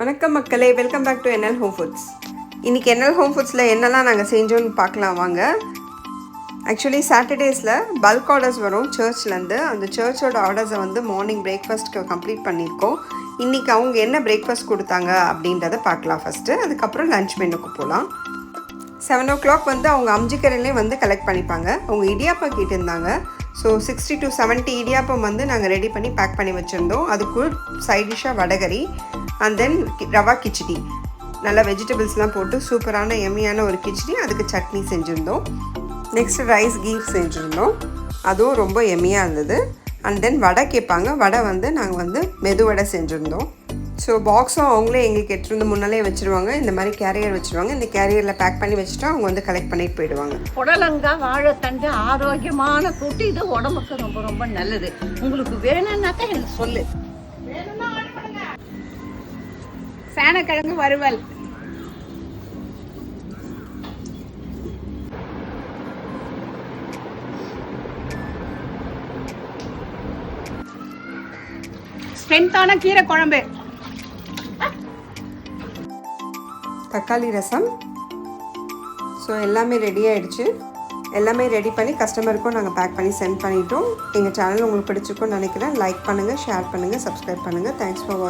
வணக்கம் மக்களே, welcome back to NL home foods. இன்றைக்கி NL ஹோம் ஃபுட்ஸில் என்னெல்லாம் நாங்கள் செஞ்சோன்னு பார்க்கலாம் வாங்க. ஆக்சுவலி சாட்டர்டேஸில் பல்க் ஆர்டர்ஸ் வரும் சர்ச்லேருந்து. அந்த சர்ச்சோட ஆர்டர்ஸை வந்து மார்னிங் பிரேக்ஃபாஸ்ட்க்கு கம்ப்ளீட் பண்ணியிருக்கோம். இன்றைக்கி அவங்க என்ன பிரேக்ஃபாஸ்ட் கொடுத்தாங்க அப்படின்றத பார்க்கலாம் ஃபஸ்ட்டு. அதுக்கப்புறம் லன்ச் மெனுக்கு போகலாம். 7 o'clock வந்து அவங்க அம்ஜிக்கரையிலே வந்து கலெக்ட் பண்ணிப்பாங்க. அவங்க இடியாப்பம் கேட்டிருந்தாங்க. ஸோ 60 to 70 இடியாப்பம் வந்து நாங்கள் ரெடி பண்ணி பேக் பண்ணி வச்சுருந்தோம். அதுக்கு சைட் டிஷ்ஷாக வடகரி அண்ட் தென் ரவா கிச்சடி, நல்லா வெஜிடபிள்ஸ்லாம் போட்டு சூப்பரான எம்மியான ஒரு கிச்சடி, அதுக்கு சட்னி செஞ்சுருந்தோம். நெக்ஸ்ட் ரைஸ் கீர் செஞ்சுருந்தோம், அதுவும் ரொம்ப எம்மியாக இருந்தது. அண்ட் தென் வடை கேட்பாங்க, வடை வந்து நாங்கள் வந்து மெது வடை செஞ்சுருந்தோம். ஸோ பாக்ஸும் அவங்களே எங்களுக்கு எடுத்துருந்து முன்னாலே வச்சுருவாங்க. இந்த மாதிரி கேரியர் வச்சுருவாங்க. இந்த கேரியரில் பேக் பண்ணி வச்சுட்டா அவங்க வந்து கலெக்ட் பண்ணிட்டு போயிடுவாங்க. புடலங்காய் வாழைத்தண்டு ஆரோக்கியமான கூட்டு, இது உடம்புக்கு ரொம்ப ரொம்ப நல்லது. உங்களுக்கு வேணும்னாக்கா எனக்கு சொல்லு. சேனக்கிழங்கு வறுவல், ஸ்ட்ரென்த்தான கீரை குழம்பு, தக்காளி ரசம். ஸோ எல்லாமே ரெடி ஆகிடுச்சு. எல்லாமே ரெடி பண்ணி கஸ்டமருக்கும் நாங்கள் பேக் பண்ணி சென்ட் பண்ணிட்டோம். எங்கள் சேனல் உங்களுக்கு பிடிச்சிருக்கும்னு நினைக்கிறேன். லைக் பண்ணுங்கள், ஷேர் பண்ணுங்கள், சப்ஸ்கிரைப் பண்ணுங்கள். தேங்க்ஸ் ஃபார் வாட்சிங்.